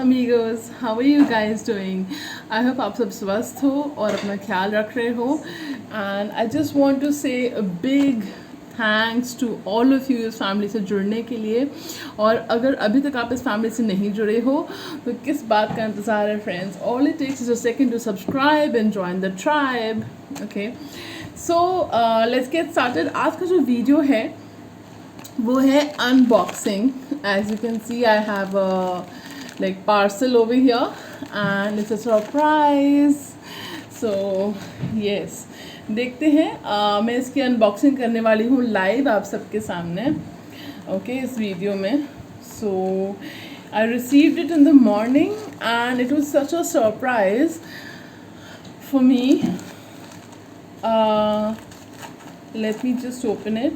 amigos, how are you guys doing? I hope आप सब स्वस्थ हो और अपना ख्याल रख रहे हो. And I just want to say a big thanks to all of you इस फैमिली से जुड़ने के लिए. और अगर अभी तक आप इस फैमिली से नहीं जुड़े हो तो किस बात का इंतज़ार है friends. All it takes is a second to subscribe and join the tribe. Okay, so let's get started. आज का जो वीडियो है वो है unboxing. As you can see I have like parcel over here and it's a surprise. So yes, देखते हैं. मैं इसकी अनबॉक्सिंग करने वाली हूँ लाइव आप सबके सामने. ओके, इस वीडियो में. So I received it in the morning and it was such a surprise for me. Let me just open it.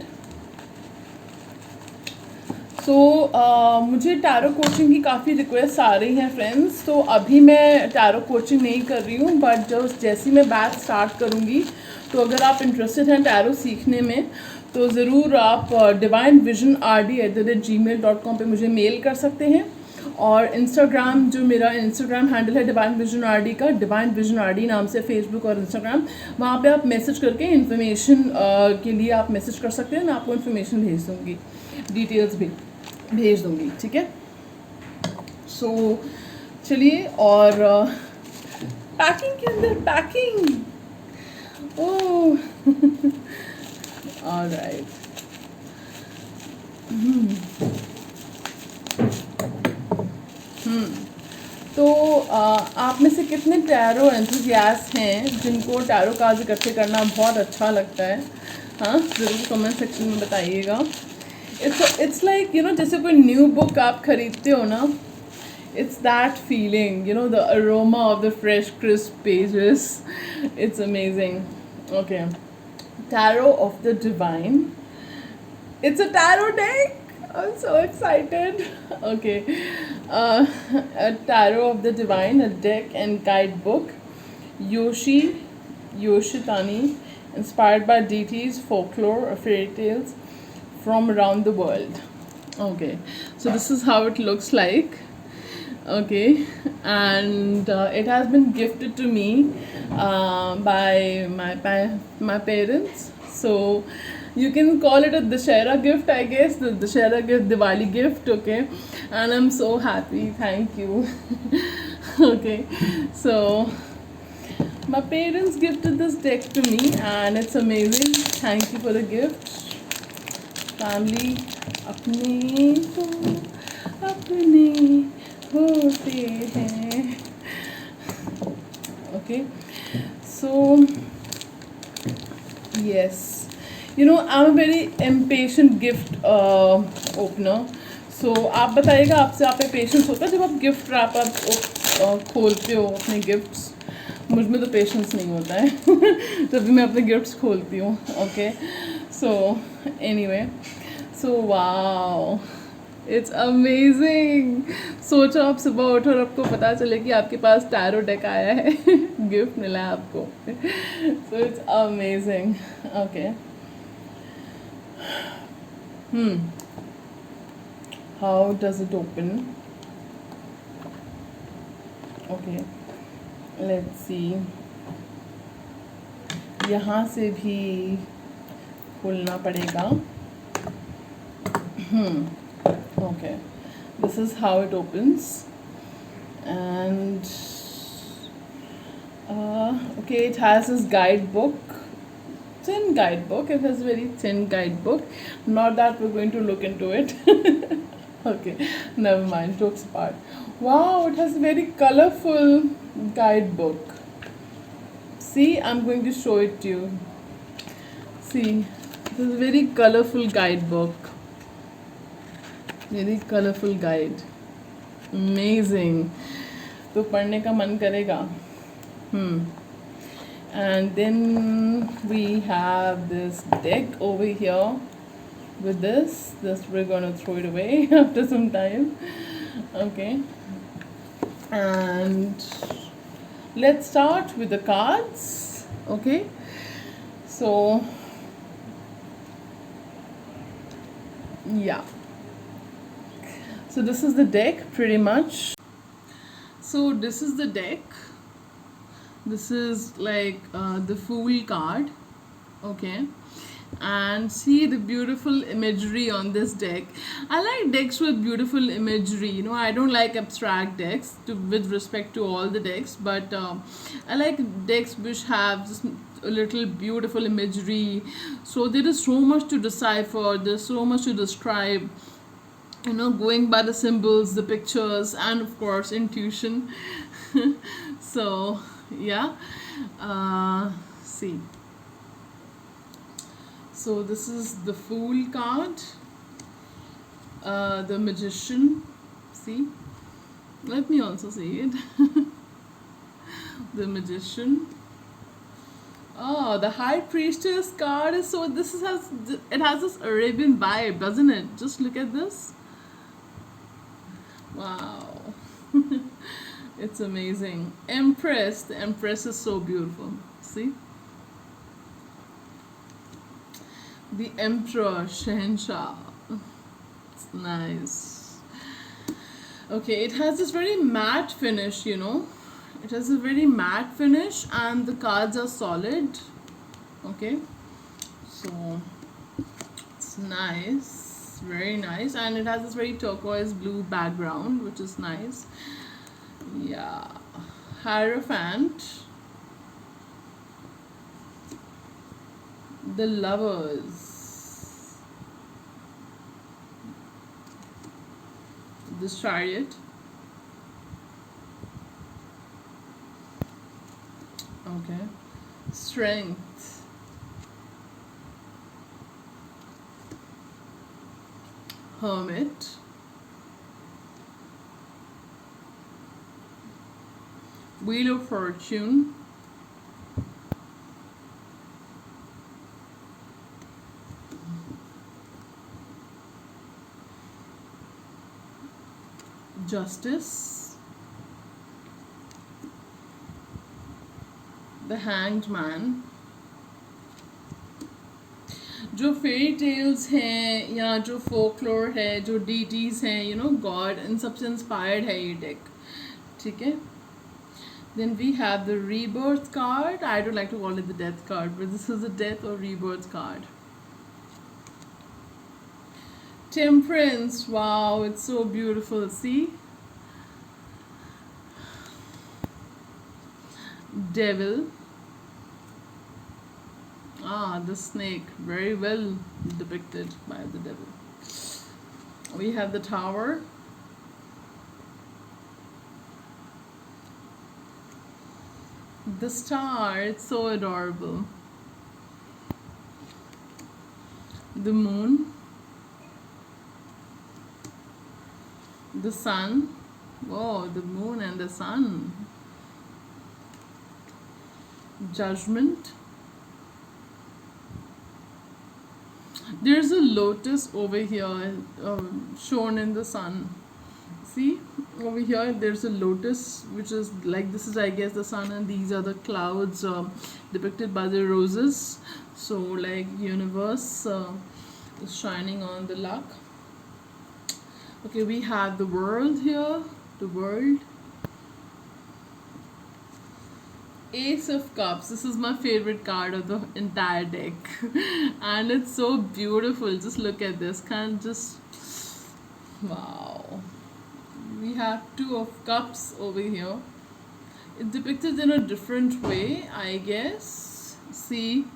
तो मुझे टैरो कोचिंग की काफ़ी रिक्वेस्ट आ रही हैं फ्रेंड्स. तो अभी मैं टैरो कोचिंग नहीं कर रही हूँ, बट जैसी मैं बैच स्टार्ट करूँगी तो अगर आप इंटरेस्टेड हैं टैरो सीखने में तो ज़रूर आप divinevisionrd@gmail.com पे मुझे मेल कर सकते हैं. और इंस्टाग्राम, जो मेरा इंस्टाग्राम हैंडल है डिवाइन विजन आर का, डिवाइन विजन आर नाम से फेसबुक और इंस्टाग्राम, वहाँ पे आप मैसेज करके इन्फॉर्मेशन के लिए आप मैसेज कर सकते हैं. मैं आपको इन्फॉर्मेशन भेज दूँगी, डिटेल्स भी भेज दूँगी. ठीक है. सो चलिए. और पैकिंग के अंदर पैकिंग. ओह ऑलराइट. तो आप में से कितने टैरो एंथुसियास्ट हैं जिनको टैरो कार्ड इकट्ठे करना बहुत अच्छा लगता है? हाँ, ज़रूर कमेंट सेक्शन में बताइएगा. इट्स लाइक यू नो, जैसे कोई न्यू बुक आप खरीदते हो ना, it's that feeling, you know, the aroma of the fresh crisp pages. It's amazing. Okay, Tarot of the Divine. It's a tarot deck. I'm so excited. Okay, a Tarot of the Divine, a deck and guidebook. Yoshitani, inspired by deities, folklore, or fairy tales from around the world. Okay, so this is how it looks like. Okay, and it has been gifted to me by my parents. So you can call it a Dussehra gift, I guess, the Dussehra gift, Diwali gift. Okay, and I'm so happy. Thank you. Okay, so my parents gifted this deck to me and it's amazing. Thank you for the gift. Family अपने तो अपने होते हैं. Okay, so yes, you know, I'm a very impatient gift opener. So आप बताइएगा, आपसे आप पे पेशेंस होता है जब आप गिफ्ट रैप आप खोलते हो अपने गिफ्ट्स? मुझ में तो पेशेंस नहीं होता है जब भी मैं अपने गिफ्ट्स खोलती हूँ. Okay, so anyway, so wow, it's amazing. सोचो आप सुबह उठो और आपको पता चले कि आपके पास टैरो डेक आया है गिफ्ट मिला है आपको. So it's amazing. Okay, how does it open? Okay, let's see. यहाँ से भी खोलना पड़ेगा. Okay, this is how it opens. And okay, it has this guidebook, thin guidebook. It has a very thin guidebook. Not that we're going to look into it. Okay, never mind, jokes apart. Wow, it has a very colorful guidebook. See, I'm going to show it to you. See, this is a very colorful guidebook. Very colorful guide. Amazing. तो पढ़ने का मन करेगा. And then we have this deck over here with this we're gonna throw it away after some time. Okay, and let's start with the cards. Okay, so yeah, so this is the deck pretty much. So this is the deck. This is like the Fool card. Okay. And see the beautiful imagery on this deck. I like decks with beautiful imagery. You know, I don't like abstract decks with respect to all the decks, but I like decks which have just a little beautiful imagery. So there is so much to decipher, there's so much to describe, you know, going by the symbols, the pictures, and of course intuition. So yeah, see, so this is the Fool card, the Magician. See, let me also see it. The Magician. Oh, the High Priestess card is so. This is has it has this Arabian vibe, doesn't it? Just look at this. Wow. It's amazing. Empress. The Empress is so beautiful. See? The Emperor, Shahenshah. It's nice. Okay, it has this very matte finish, you know. It has a very matte finish and the cards are solid. Okay. So it's nice. Very nice. And it has this very turquoise blue background, which is nice. Yeah. Hierophant. The Lovers. The Chariot. Okay. Strength. Hermit. Wheel of Fortune. Justice. The Hanged Man. जो fairy tales हैं या जो folklore है, जो deities हैं, you know, God, इन सबसे inspired है ये डेक. ठीक है. Then we have the Rebirth card. I don't like to call it the Death card, but this is the Death or Rebirth card. Temperance. Wow, it's so beautiful. See? Devil. Ah, the snake. Very well depicted by the devil. We have the Tower. The Star. It's so adorable. The Moon. The Sun. Whoa, the Moon and the Sun. Judgment. There's a lotus over here, shown in the sun. See, over here there's a lotus, which is like, this is, I guess, the sun, and these are the clouds depicted by the roses. So like universe is shining on the luck. Okay, we have the World here. The World. Ace of Cups. This is my favorite card of the entire deck. And it's so beautiful. Just look at this. Can't just... Wow. We have Two of Cups over here. It's depicted in a different way, I guess. See?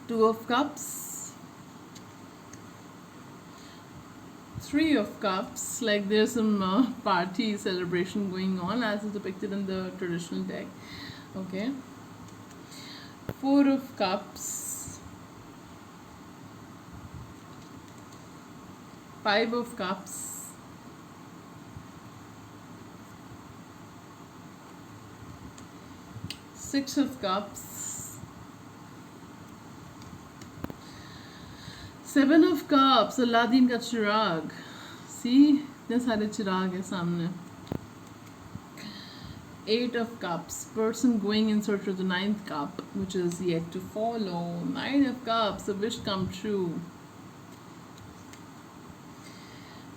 Two of Cups. Three of Cups, like there's some party celebration going on as is depicted in the traditional deck. Okay. Four of Cups. Five of Cups. Six of Cups. Seven of Cups. Aladdin का चिराग. See, इतने सारे चिराग है सामने. Eight of Cups. Person going in search of the ninth cup, which is yet to follow. Nine of Cups. A wish come true.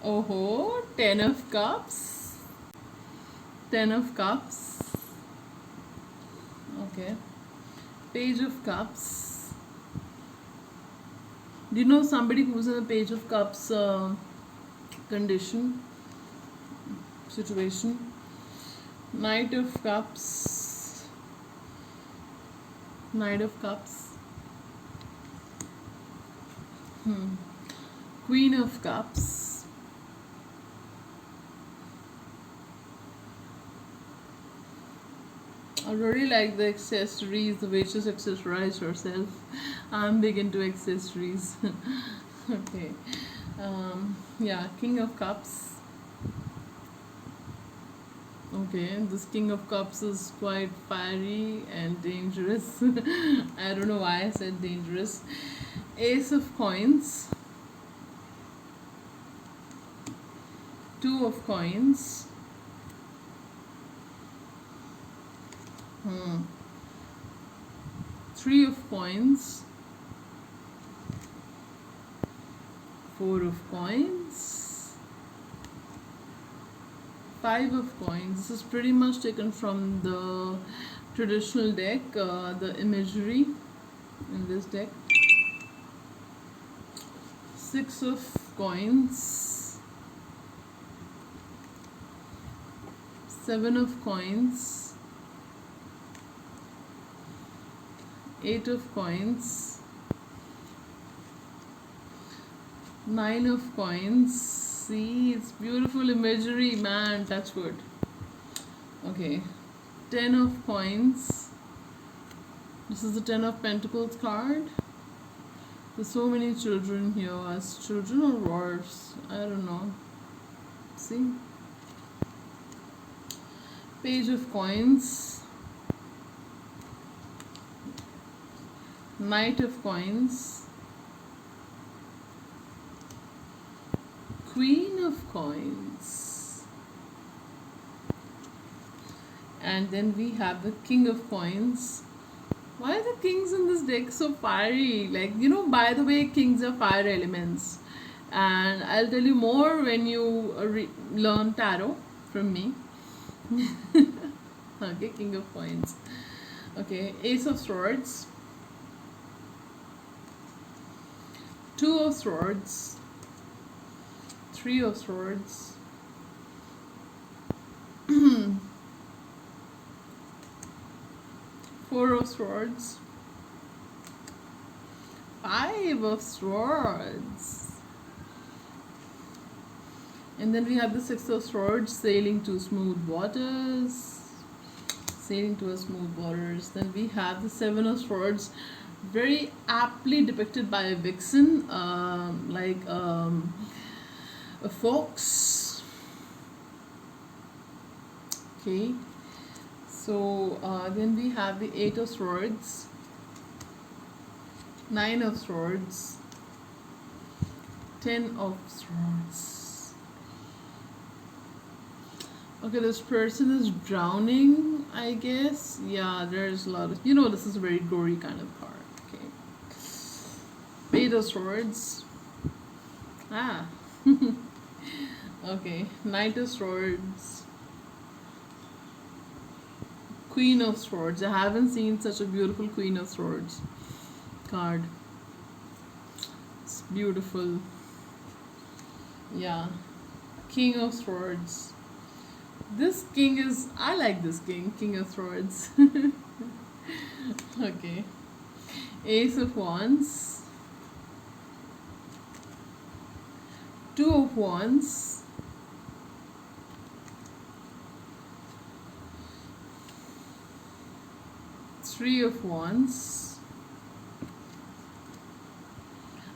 Oh, 10 of Cups. Ten of Cups. Okay. Page of Cups. Do you know somebody who's in a Page of Cups condition, situation? Knight of Cups. Knight of Cups. Queen of Cups. I really like the accessories, the way she's accessorized herself. I'm big into accessories. Okay. Yeah, King of Cups. Okay, this King of Cups is quite fiery and dangerous. I don't know why I said dangerous. Ace of Coins. Two of Coins. Three of Coins. Four of Coins. Five of Coins. This is pretty much taken from the traditional deck, the imagery in this deck. Six of Coins. Seven of Coins. Eight of Coins. Nine of Coins. See, it's beautiful imagery, man. Touch wood. Okay. 10 of Coins. This is the 10 of Pentacles card. There's so many children here. As children or dwarfs? I don't know. See? Page of Coins. Knight of Coins. Queen of Coins. And then we have the King of Coins. Why are the kings in this deck so fiery? Like, by the way, kings are fire elements. And I'll tell you more when you learn tarot from me. Okay, King of Coins. Okay, Ace of Swords. Two of Swords. Three of Swords. Four of Swords. Five of Swords. And then we have the Six of Swords, sailing to smooth waters. Sailing to a smooth waters. Then we have the Seven of Swords, very aptly depicted by a vixen, like a fox. Okay, so then we have the Eight of Swords, Nine of Swords, 10 of Swords. Okay, this person is drowning, I guess. Yeah, there's a lot of, this is a very gory kind of card. Okay, Eight of Swords. Ah. Okay, Knight of Swords, Queen of Swords. I haven't seen such a beautiful Queen of Swords card. It's beautiful. Yeah, King of Swords. This king is, I like this King of Swords. Okay, Ace of Wands, Two of Wands, Three of Wands.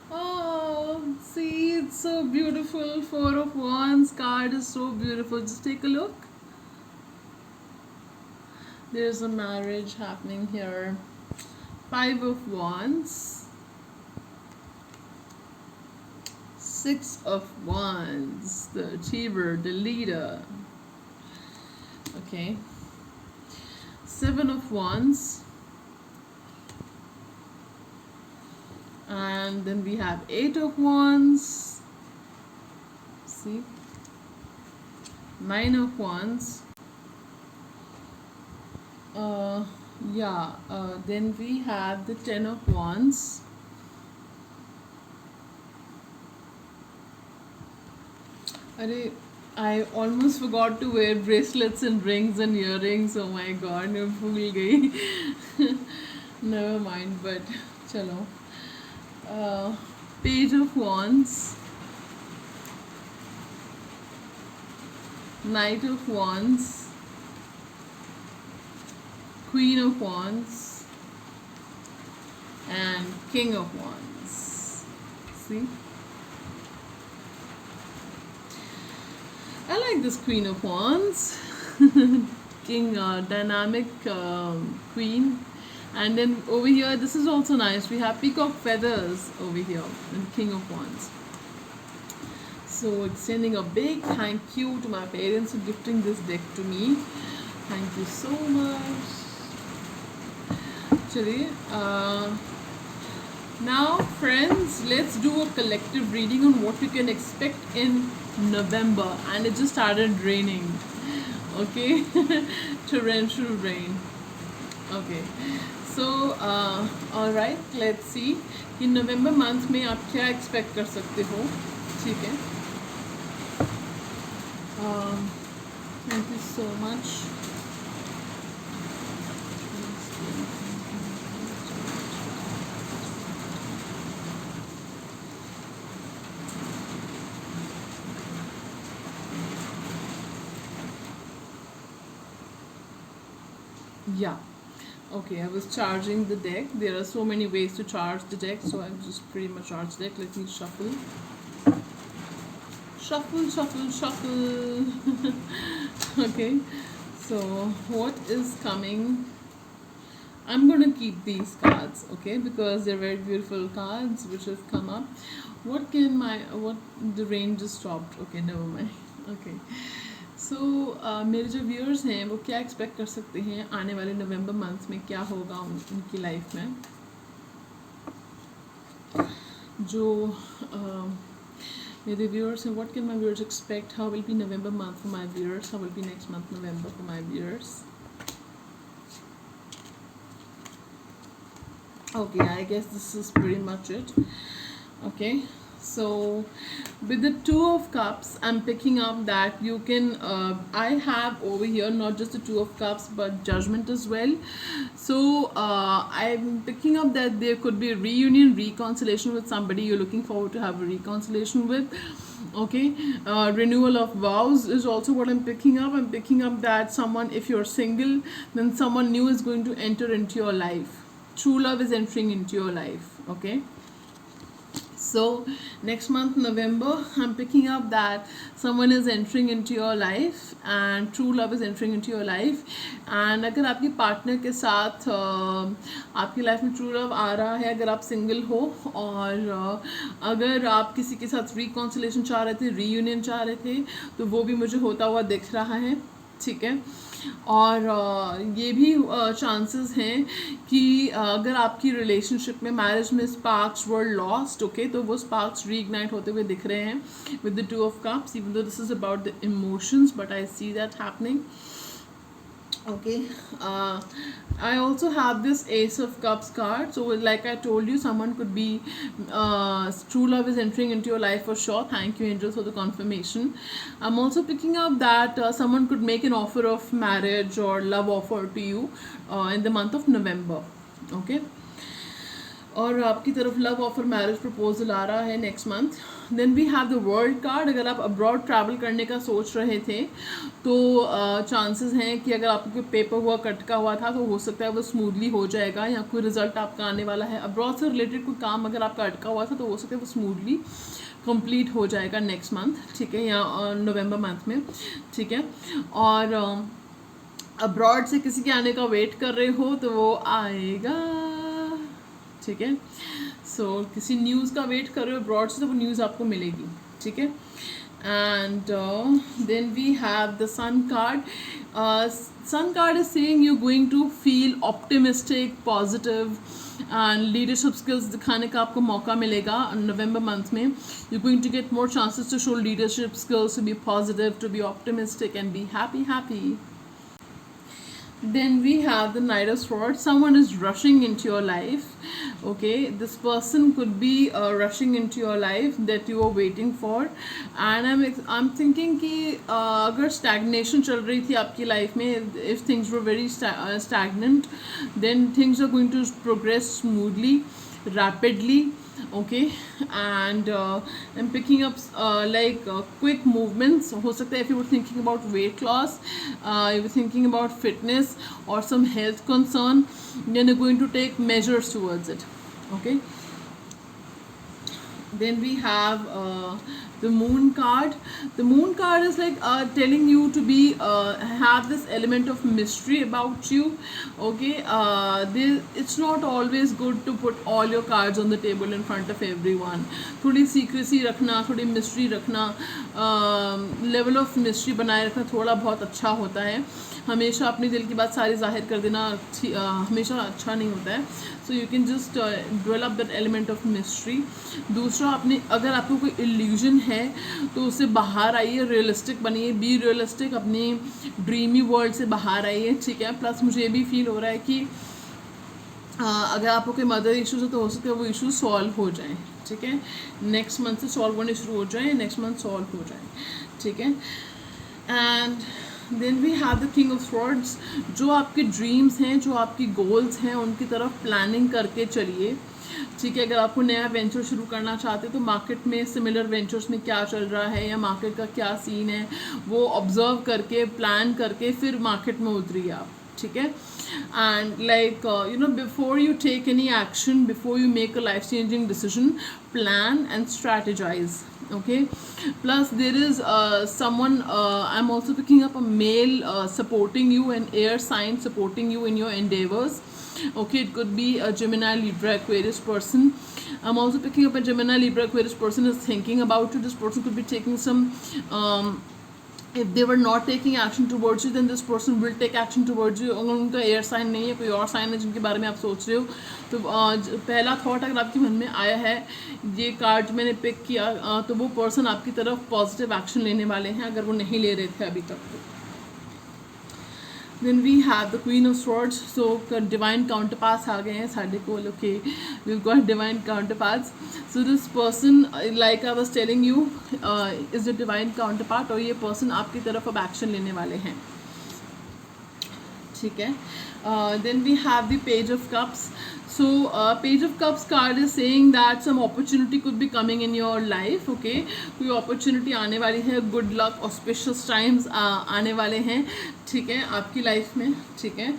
Oh, see, it's so beautiful. Four of Wands card is so beautiful. Just take a look. There's a marriage happening here. Five of Wands. Six of Wands, the achiever, the leader. Okay. Seven of Wands. And then we have Eight of Wands. See? Nine of Wands. uh, yeah, then we have the Ten of Wands. Arey, I almost forgot to wear bracelets and rings and earrings. Oh my god, मैं भूल गई. Never mind, but चलो. Uh, Page of Wands, Knight of Wands, Queen of Wands, and King of Wands. See? I like this Queen of Wands. King, dynamic queen. And then over here, this is also nice. We have peacock feathers over here and King of Wands. So extending a big thank you to my parents for gifting this deck to me. Thank you so much. Chaliye, now friends, let's do a collective reading on what you can expect in November. And it just started raining. Okay, torrential rain. Okay, so all right, let's see कि नवंबर month में आप क्या expect कर सकते हो. ठीक है. Thank you so much. Yeah. Okay, I was charging the deck. There are so many ways to charge the deck, so I've just pretty much charged the deck. Let me shuffle. Shuffle, shuffle, shuffle. Okay, so what is coming? I'm going to keep these cards, okay, because they're very beautiful cards which have come up. What the rain just stopped. Okay, never mind. Okay. सो मेरे जो viewers हैं वो क्या expect कर सकते हैं आने वाले नवंबर मंथ में, क्या होगा उनकी लाइफ में. जो मेरे व्यूअर्स हैं, what can my viewers expect, how will be November month for my viewers, how will be next month November for my viewers. Okay, I guess this is pretty much it. Okay, so with the Two of Cups, I'm picking up that you can I have over here not just the Two of Cups but Judgment as well. So I'm picking up that there could be a reunion, reconciliation with somebody you're looking forward to have a reconciliation with. Okay, renewal of vows is also what I'm picking up. I'm picking up that someone, if you're single, then someone new is going to enter into your life. True love is entering into your life. Okay, so next month November, I'm picking up that someone is entering into your life and true love is entering into your life. And अगर आपके partner के साथ आपकी life में true love आ रहा है, अगर आप सिंगल हो, और अगर आप किसी के साथ रिकॉन्सिलेशन चाह रहे थे, रीयूनियन चाह रहे थे, तो वो भी मुझे होता हुआ दिख रहा है. ठीक है. और ये भी चांसेस हैं कि अगर आपकी रिलेशनशिप में, मैरिज में स्पार्क्स वर लॉस्ट, ओके, तो वो स्पार्क्स रीइग्नाइट होते हुए दिख रहे हैं with the Two of Cups. Even though this is about the emotions, but I see that happening. Okay, I also have this Ace of Cups card. So like I told you, someone could be true love is entering into your life for sure. Thank you angels for the confirmation. I'm also picking up that someone could make an offer of marriage or love offer to you in the month of November. Okay, और आपकी तरफ love offer, marriage proposal आ रहा है next month. Then we have the world card. अगर आप abroad travel करने का सोच रहे थे तो चांसेस हैं कि अगर आपको कोई पेपर वर्क अटका हुआ था तो हो सकता है वो स्मूथली हो जाएगा, या कोई रिजल्ट आपका आने वाला है. अब्रॉड से रिलेटेड कोई काम अगर आपका अटका हुआ था तो हो सकता है वो स्मूथली कंप्लीट हो जाएगा नेक्स्ट मंथ. ठीक है, या नवंबर मंथ में. ठीक है. और अब्रॉड से किसी के आने का वेट कर रहे हो तो वो आएगा. ठीक है. सो किसी न्यूज़ का वेट कर रहे हो अब्रॉड से तो वो न्यूज़ आपको मिलेगी. ठीक है. And then we have the sun card. Sun card is saying you going to feel optimistic, positive and leadership skills दिखाने का आपको मौका मिलेगा नवंबर मंथ में. You going to get more chances to show leadership skills, to be positive, to be optimistic and be happy. Then we have the Knight of Swords. Someone is rushing into your life. Okay, this person could be rushing into your life that you are waiting for. And I'm thinking कि अगर stagnation चल रही थी आपकी life में, if things were very stagnant, then things are going to progress smoothly, rapidly. Okay, and I'm picking up quick movements. हो सकता है if you were thinking about weight loss, you were thinking about fitness or some health concern, then you're going to take measures towards it. Okay, then we have the Moon card. The Moon card is like telling you to be have this element of mystery about you. Okay, it's not always good to put all your cards on the table in front of everyone. थोड़ी secrecy रखना, थोड़ी mystery रखना, level of mystery बनाए रखना थोड़ा बहुत अच्छा होता है. हमेशा अपने दिल की बात सारी जाहिर कर देना हमेशा अच्छा नहीं होता है. So you can just develop that element of mystery. दूसरा, अपने अगर आपको कोई इल्यूजन है तो उससे बाहर आइए, रियलिस्टिक बनिए, बी रियलिस्टिक, अपनी ड्रीमी वर्ल्ड से बाहर आइए. ठीक है. प्लस मुझे ये भी फील हो रहा है कि अगर आपको कोई मदर इश्यूज है तो हो सकता है वो इशू सॉल्व हो जाए. ठीक है. नेक्स्ट मंथ से सॉल्व होने शुरू हो जाए, नेक्स्ट मंथ सॉल्व हो जाए. ठीक है. And then we have the king of swords. जो आपके ड्रीम्स हैं, जो आपकी गोल्स हैं, उनकी तरफ प्लानिंग करके चलिए. ठीक है. अगर आपको नया वेंचर शुरू करना चाहते हैं तो मार्केट में सिमिलर वेंचर्स में क्या चल रहा है या मार्केट का क्या सीन है वो ऑब्जर्व करके, प्लान करके फिर मार्केट में उतरिए आप. ठीक है. And before you take any action, before you make a life changing decision, plan and strategize. Okay. Plus there is someone, I'm also picking up a male supporting you, an air sign supporting you in your endeavors. Okay, it could be a Gemini, Libra, Aquarius person. I'm also picking up a Gemini, Libra, Aquarius person is thinking about you. This person could be taking some if they were not taking action towards you, then this person will take action towards you. अगर उनका air sign नहीं है, कोई और sign है जिनके बारे में आप सोच रहे हो, तो पहला थॉट अगर आपके मन में आया है, ये कार्ड मैंने पिक किया, तो वो पर्सन आपकी तरफ पॉजिटिव एक्शन लेने वाले हैं अगर वो नहीं ले रहे थे अभी तक. Then we have the Queen of Swords. So divine counterparts आ गए हैं साढ़े को. Okay, we've got divine counterparts. So this person, like I was telling you, is a divine counterpart और ये person आपकी तरफ अब एक्शन लेने वाले हैं. ठीक है. Then we have the Page of Cups. So Page of Cups card is saying that some opportunity could be coming in your life. Okay, कोई opportunity आने वाली है, good luck, auspicious times आने वाले हैं. ठीक है. आपकी लाइफ में. ठीक है.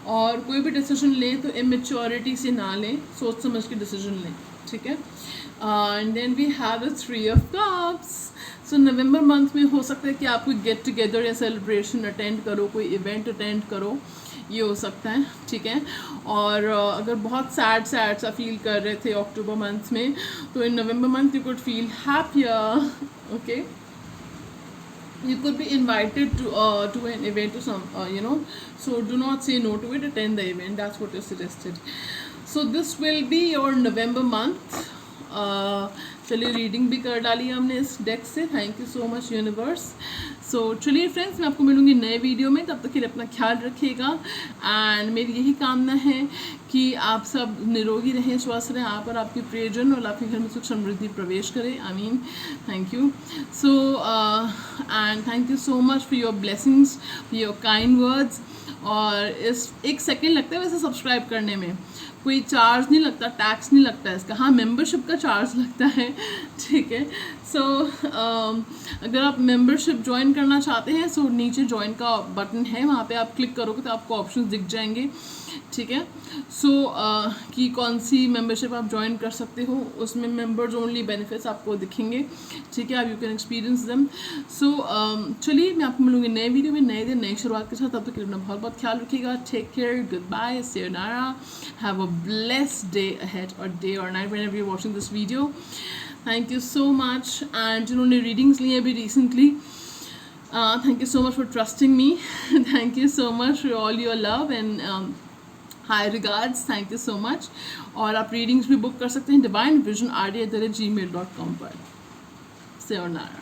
और कोई भी डिसीजन लें तो इमेच्योरिटी से ना लें, सोच समझ के डिसीजन लें. ठीक है. And then we have the 3 of Cups. So नवंबर मंथ में हो सकता है कि आप कोई गेट टुगेदर या सेलिब्रेशन अटेंड करो, कोई इवेंट अटेंड करो, ये हो सकता है. ठीक है. और अगर बहुत सैड सा फील कर रहे थे अक्टूबर मंथ में, तो in November month you could feel happier. Okay, you could be invited to an event or some so do not say no to it, attend the event. That's what is suggested. So this will be your November month. चलिए reading भी कर डाली हमने इस deck से. Thank you so much universe. So चलिए friends, मैं आपको मिलूंगी नए वीडियो में. तब तक के लिए अपना ख्याल रखिएगा. एंड मेरी यही कामना है कि आप सब निरोगी रहें, स्वस्थ रहें, आप और आपके प्रियजन और आपके घर में सुख समृद्धि प्रवेश करें. I mean thank you. So and thank you so much for your blessings, for your kind words. और इस 1 सेकेंड लगता है वैसे सब्सक्राइब करने में, कोई चार्ज नहीं लगता, टैक्स नहीं लगता है इसका. हाँ, मेंबरशिप का चार्ज लगता है. ठीक है. सो अगर आप मेंबरशिप ज्वाइन करना चाहते हैं, सो नीचे ज्वाइन का बटन है, वहाँ पे आप क्लिक करोगे तो आपको ऑप्शंस दिख जाएंगे. ठीक है. सो कि कौन सी मेंबरशिप आप ज्वाइन कर सकते हो, उसमें मेंबर्स ओनली बेनिफिट्स आपको दिखेंगे. ठीक है. आप यू कैन एक्सपीरियंस देम. सो चलिए, मैं आपको मिलूंगी नए वीडियो में, नए दिन, नई शुरुआत के साथ. तब तक के लिए अपना बहुत बहुत ख्याल रखिएगा. Take care, goodbye, sayonara. Have a blessed day ahead, or day or night whenever you're watching this video. Thank you so much. And जिन्होंने रीडिंग्स ली हैं अभी recently, thank you so much for trusting me. Thank you so much for all your love and high regards. Thank you so much. और आप readings भी book कर सकते हैं divinevision@gmail.com पर. sayonara.